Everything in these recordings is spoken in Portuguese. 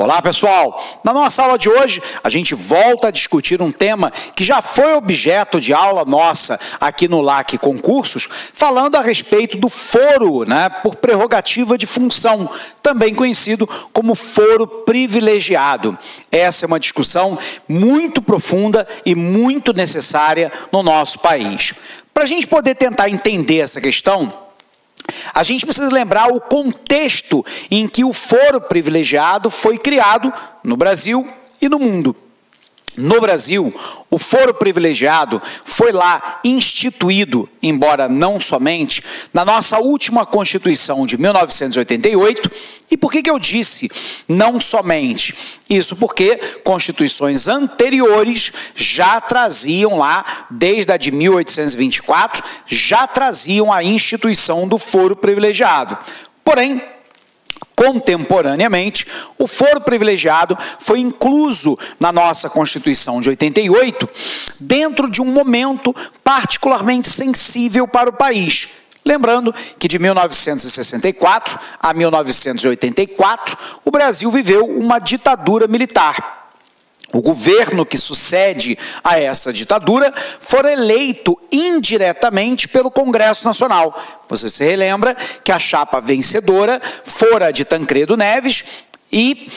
Olá pessoal, na nossa aula de hoje a gente volta a discutir um tema que já foi objeto de aula nossa aqui no LAC Concursos, falando a respeito do foro, por prerrogativa de função, também conhecido como foro privilegiado. Essa é uma discussão muito profunda e muito necessária no nosso país. Para a gente poder tentar entender essa questão, a gente precisa lembrar o contexto em que o foro privilegiado foi criado no Brasil e no mundo. No Brasil, o foro privilegiado foi lá instituído, embora não somente, na nossa última Constituição de 1988. E por que eu disse não somente? Isso porque constituições anteriores já traziam lá, desde a de 1824, já traziam a instituição do foro privilegiado. Porém, contemporaneamente, o foro privilegiado foi incluso na nossa Constituição de 88, dentro de um momento particularmente sensível para o país. Lembrando que de 1964 a 1984, o Brasil viveu uma ditadura militar. O governo que sucede a essa ditadura foi eleito indiretamente pelo Congresso Nacional. Você se relembra que a chapa vencedora fora de Tancredo Neves e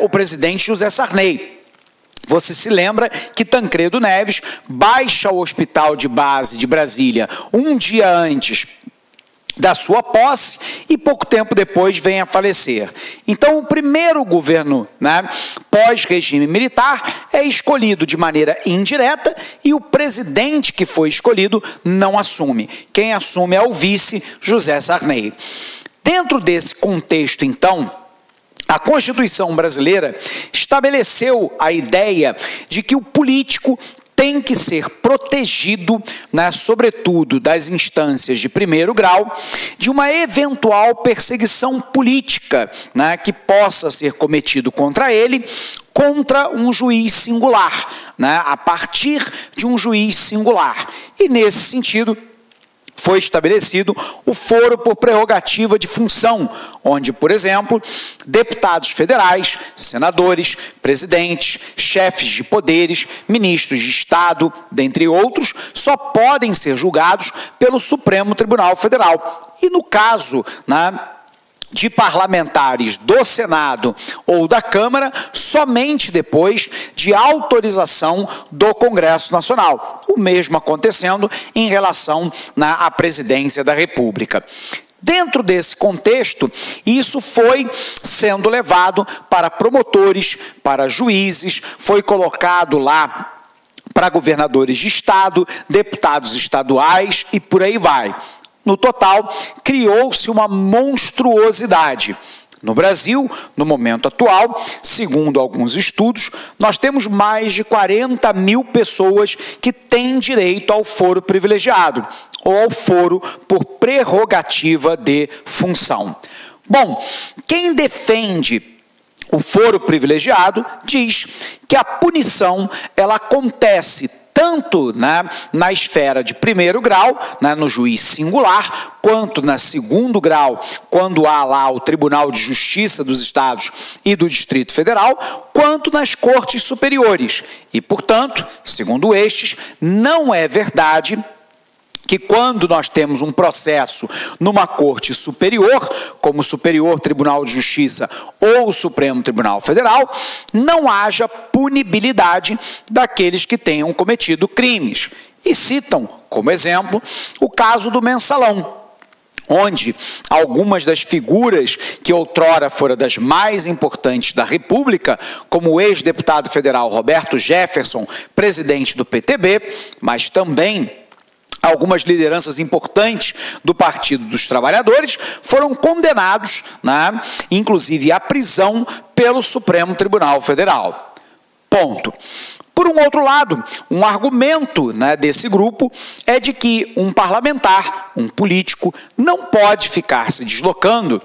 o presidente José Sarney. Você se lembra que Tancredo Neves baixa o hospital de base de Brasília um dia antes da sua posse e pouco tempo depois vem a falecer. Então, o primeiro governo pós-regime militar é escolhido de maneira indireta e o presidente que foi escolhido não assume. Quem assume é o vice, José Sarney. Dentro desse contexto, então, a Constituição brasileira estabeleceu a ideia de que o político tem que ser protegido, sobretudo das instâncias de primeiro grau, de uma eventual perseguição política que possa ser cometido contra ele, contra um juiz singular, a partir de um juiz singular. E nesse sentido, foi estabelecido o foro por prerrogativa de função, onde, por exemplo, deputados federais, senadores, presidentes, chefes de poderes, ministros de Estado, dentre outros, só podem ser julgados pelo Supremo Tribunal Federal. E no caso, de parlamentares do Senado ou da Câmara, somente depois de autorização do Congresso Nacional. O mesmo acontecendo em relação à presidência da República. Dentro desse contexto, isso foi sendo levado para promotores, para juízes, foi colocado lá para governadores de Estado, deputados estaduais e por aí vai. No total, criou-se uma monstruosidade. No Brasil, no momento atual, segundo alguns estudos, nós temos mais de 40 mil pessoas que têm direito ao foro privilegiado, ou ao foro por prerrogativa de função. Bom, quem defende o foro privilegiado diz que a punição ela acontece tanto na esfera de primeiro grau, no juiz singular, quanto na segundo grau, quando há lá o Tribunal de Justiça dos Estados e do Distrito Federal, quanto nas cortes superiores. E, portanto, segundo estes, não é verdade que quando nós temos um processo numa corte superior, como o Superior Tribunal de Justiça ou o Supremo Tribunal Federal, não haja punibilidade daqueles que tenham cometido crimes. E citam, como exemplo, o caso do mensalão, onde algumas das figuras que outrora foram das mais importantes da República, como o ex-deputado federal Roberto Jefferson, presidente do PTB, mas também algumas lideranças importantes do Partido dos Trabalhadores, foram condenados, inclusive à prisão, pelo Supremo Tribunal Federal. Ponto. Por um outro lado, um argumento desse grupo é de que um parlamentar, um político, não pode ficar se deslocando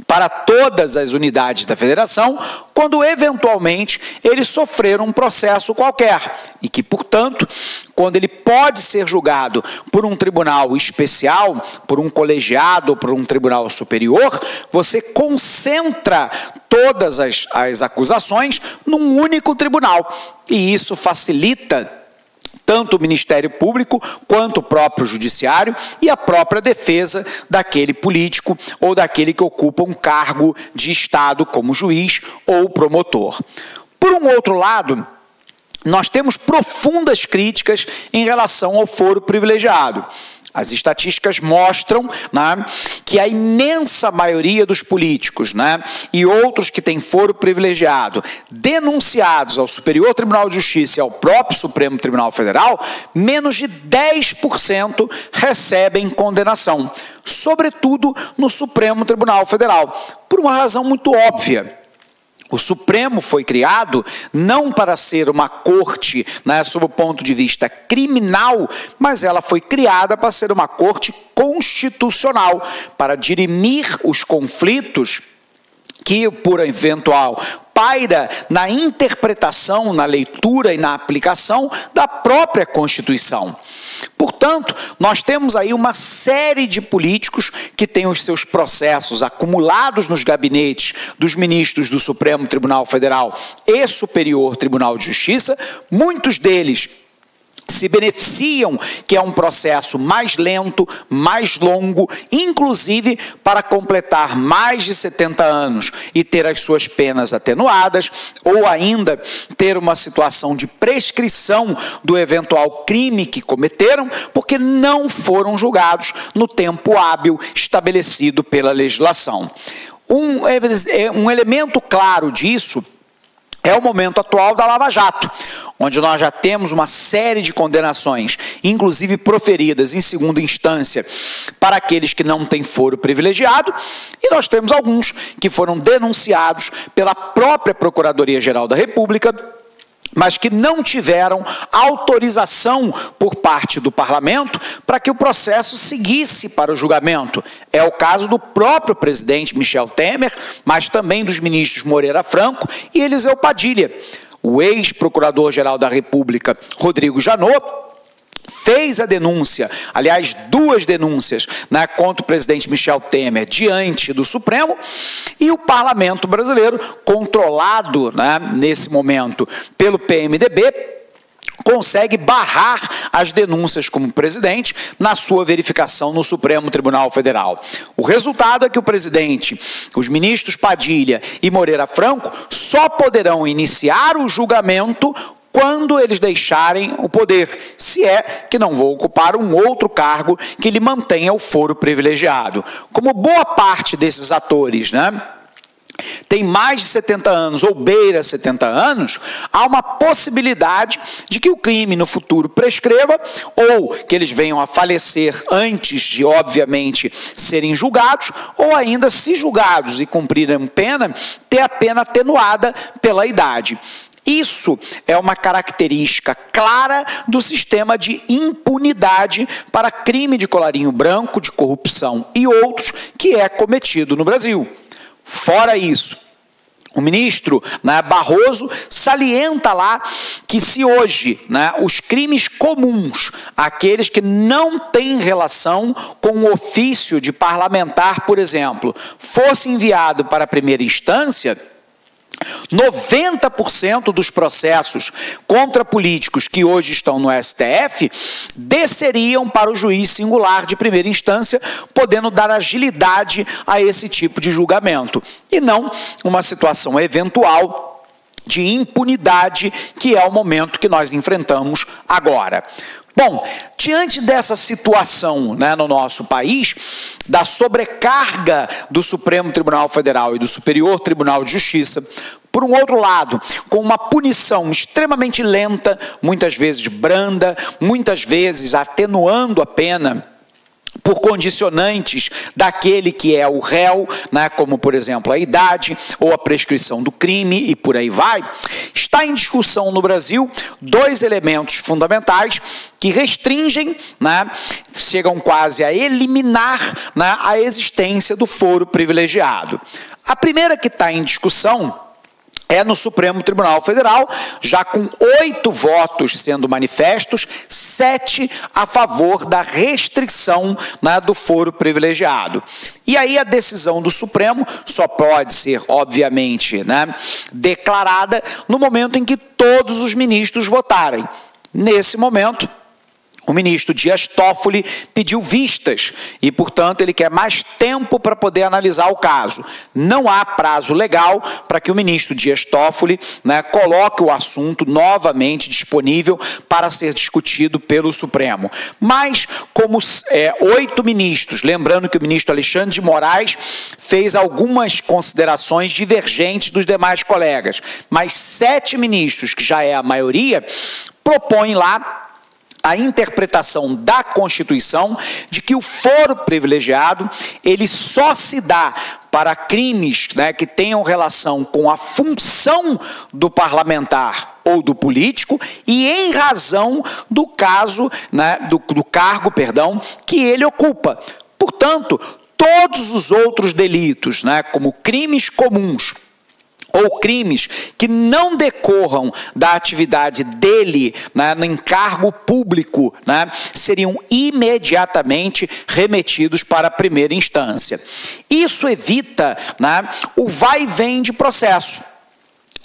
para todas as unidades da federação, quando eventualmente ele sofrer um processo qualquer e que, portanto, quando ele pode ser julgado por um tribunal especial, por um colegiado ou por um tribunal superior, você concentra todas as acusações num único tribunal e isso facilita tanto o Ministério Público quanto o próprio Judiciário e a própria defesa daquele político ou daquele que ocupa um cargo de Estado como juiz ou promotor. Por um outro lado, nós temos profundas críticas em relação ao foro privilegiado. As estatísticas mostram, né, que a imensa maioria dos políticos, né, e outros que têm foro privilegiado denunciados ao Superior Tribunal de Justiça e ao próprio Supremo Tribunal Federal, menos de 10% recebem condenação, sobretudo no Supremo Tribunal Federal, por uma razão muito óbvia. O Supremo foi criado não para ser uma corte, né, sob o ponto de vista criminal, mas ela foi criada para ser uma corte constitucional, para dirimir os conflitos que, por eventual, paira na interpretação, na leitura e na aplicação da própria Constituição. Portanto, nós temos aí uma série de políticos que têm os seus processos acumulados nos gabinetes dos ministros do Supremo Tribunal Federal e Superior Tribunal de Justiça, muitos deles se beneficiam que é um processo mais lento, mais longo, inclusive para completar mais de 70 anos e ter as suas penas atenuadas, ou ainda ter uma situação de prescrição do eventual crime que cometeram, porque não foram julgados no tempo hábil estabelecido pela legislação. Um elemento claro disso é o momento atual da Lava Jato, onde nós já temos uma série de condenações, inclusive proferidas em segunda instância para aqueles que não têm foro privilegiado, e nós temos alguns que foram denunciados pela própria Procuradoria-Geral da República, mas que não tiveram autorização por parte do parlamento para que o processo seguisse para o julgamento. É o caso do próprio presidente Michel Temer, mas também dos ministros Moreira Franco e Eliseu Padilha. O ex-procurador-geral da República, Rodrigo Janot, fez a denúncia, aliás, 2 denúncias, né, contra o presidente Michel Temer diante do Supremo, e o parlamento brasileiro, controlado, né, nesse momento pelo PMDB, consegue barrar as denúncias como presidente na sua verificação no Supremo Tribunal Federal. O resultado é que o presidente, os ministros Padilha e Moreira Franco só poderão iniciar o julgamento quando eles deixarem o poder, se é que não vão ocupar um outro cargo que lhe mantenha o foro privilegiado. Como boa parte desses atores, né, tem mais de 70 anos ou beira 70 anos, há uma possibilidade de que o crime no futuro prescreva ou que eles venham a falecer antes de, obviamente, serem julgados, ou ainda, se julgados e cumprirem pena, ter a pena atenuada pela idade. Isso é uma característica clara do sistema de impunidade para crime de colarinho branco, de corrupção e outros que é cometido no Brasil. Fora isso, o ministro, né, Barroso salienta lá que se hoje, né, os crimes comuns, aqueles que não têm relação com o ofício de parlamentar, por exemplo, fosse enviado para a primeira instância, 90% dos processos contra políticos que hoje estão no STF desceriam para o juiz singular de primeira instância, podendo dar agilidade a esse tipo de julgamento, e não uma situação eventual de impunidade, que é o momento que nós enfrentamos agora. Bom, diante dessa situação, né, no nosso país, da sobrecarga do Supremo Tribunal Federal e do Superior Tribunal de Justiça, por um outro lado, com uma punição extremamente lenta, muitas vezes branda, muitas vezes atenuando a pena por condicionantes daquele que é o réu, né, como, por exemplo, a idade ou a prescrição do crime e por aí vai, está em discussão no Brasil dois elementos fundamentais que restringem, né, chegam quase a eliminar, né, a existência do foro privilegiado. A primeira que está em discussão é no Supremo Tribunal Federal, já com 8 votos sendo manifestos, 7 a favor da restrição, né, do foro privilegiado. E aí a decisão do Supremo só pode ser, obviamente, né, declarada no momento em que todos os ministros votarem. Nesse momento, o ministro Dias Toffoli pediu vistas e, portanto, ele quer mais tempo para poder analisar o caso. Não há prazo legal para que o ministro Dias Toffoli, né, coloque o assunto novamente disponível para ser discutido pelo Supremo. Mas, como 8 ministros, lembrando que o ministro Alexandre de Moraes fez algumas considerações divergentes dos demais colegas, mas 7 ministros, que já é a maioria, propõem lá a interpretação da Constituição de que o foro privilegiado ele só se dá para crimes, né, que tenham relação com a função do parlamentar ou do político e em razão do caso, né, do cargo, que ele ocupa. Portanto, todos os outros delitos, né, como crimes comuns, ou crimes que não decorram da atividade dele, né, no encargo público, né, seriam imediatamente remetidos para a primeira instância. Isso evita, né, o vai e vem de processo.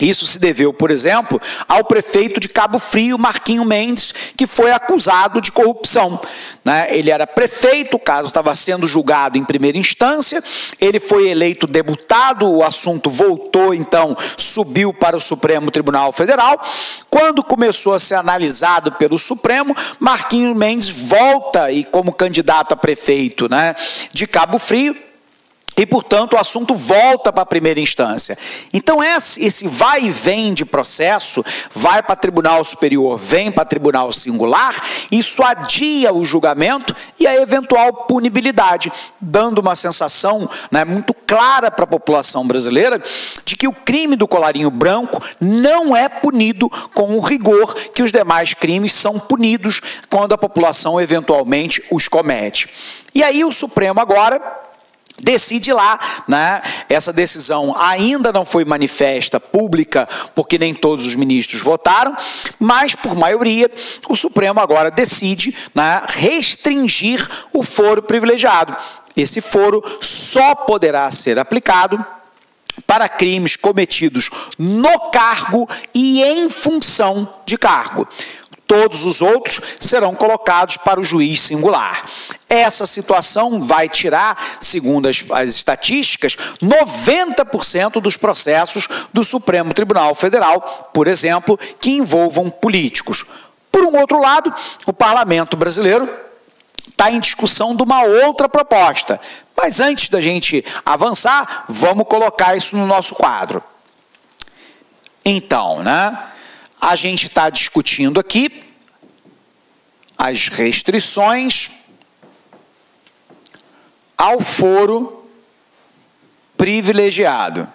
Isso se deveu, por exemplo, ao prefeito de Cabo Frio, Marquinho Mendes, que foi acusado de corrupção, né? Ele era prefeito, o caso estava sendo julgado em primeira instância, ele foi eleito deputado, o assunto voltou, então, subiu para o Supremo Tribunal Federal. Quando começou a ser analisado pelo Supremo, Marquinho Mendes volta e como candidato a prefeito, né, de Cabo Frio, e, portanto, o assunto volta para a primeira instância. Então, esse vai e vem de processo, vai para Tribunal Superior, vem para Tribunal Singular, isso adia o julgamento e a eventual punibilidade, dando uma sensação, né, muito clara para a população brasileira de que o crime do colarinho branco não é punido com o rigor que os demais crimes são punidos quando a população eventualmente os comete. E aí o Supremo agora decide lá, né? Essa decisão ainda não foi manifesta, pública, porque nem todos os ministros votaram, mas por maioria o Supremo agora decide, né, restringir o foro privilegiado. Esse foro só poderá ser aplicado para crimes cometidos no cargo e em função de cargo. Todos os outros serão colocados para o juiz singular. Essa situação vai tirar, segundo as estatísticas, 90% dos processos do Supremo Tribunal Federal, por exemplo, que envolvam políticos. Por um outro lado, o parlamento brasileiro está em discussão de uma outra proposta. Mas antes da gente avançar, vamos colocar isso no nosso quadro. Então, né? A gente está discutindo aqui as restrições ao foro privilegiado.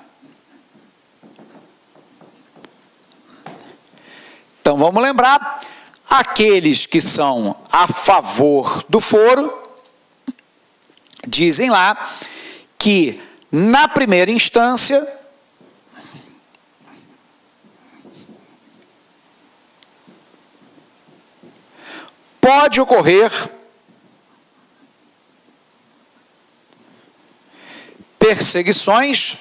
Então, vamos lembrar, aqueles que são a favor do foro, dizem lá que, na primeira instância, pode ocorrer perseguições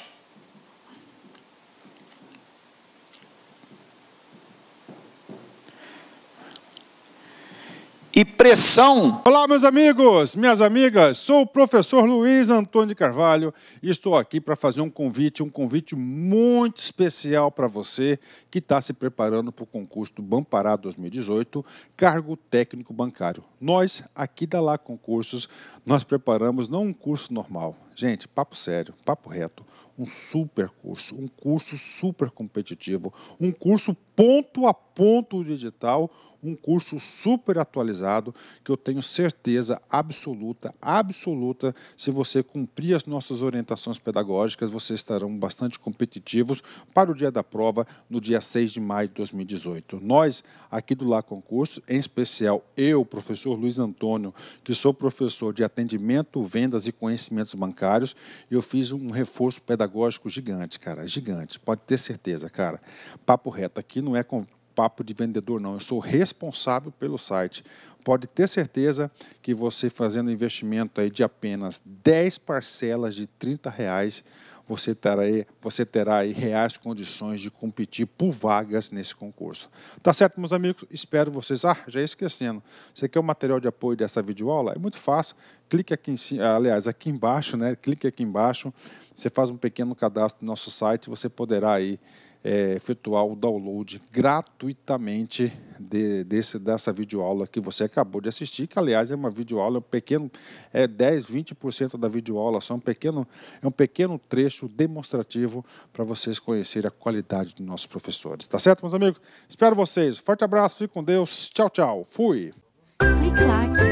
e pressão. Olá, meus amigos, minhas amigas, sou o professor Luiz Antônio de Carvalho e estou aqui para fazer um convite muito especial para você que está se preparando para o concurso do Banpará 2018, cargo técnico bancário. Nós, aqui da Lá Concursos, nós preparamos não um curso normal, Gente, papo sério, papo reto, um curso super competitivo, um curso ponto a ponto digital, um curso super atualizado, que eu tenho certeza absoluta, se você cumprir as nossas orientações pedagógicas, vocês estarão bastante competitivos para o dia da prova, no dia 6 de maio de 2018. Nós, aqui do Lá Concurso, em especial eu, professor Luiz Antônio, que sou professor de atendimento, vendas e conhecimentos bancários, eu fiz um reforço pedagógico gigante, cara, gigante, pode ter certeza, cara. Papo reto, aqui não é com papo de vendedor, não. Eu sou responsável pelo site. Pode ter certeza que você fazendo investimento aí de apenas 10 parcelas de R$30, você terá aí reais condições de competir por vagas nesse concurso. Tá certo, meus amigos? Espero vocês. Já ia esquecendo. Você quer o material de apoio dessa videoaula? É muito fácil. Clique aqui em cima, aliás, aqui embaixo, né? Clique aqui embaixo. Você faz um pequeno cadastro no nosso site. Você poderá aí efetuar o download gratuitamente dessa videoaula que você acabou de assistir, que aliás é uma videoaula pequeno, 10, 20% da videoaula, só é um pequeno trecho demonstrativo para vocês conhecerem a qualidade dos nossos professores. Tá certo, meus amigos? Espero vocês. Forte abraço, fique com Deus. Tchau, tchau. Fui! Clique lá aqui.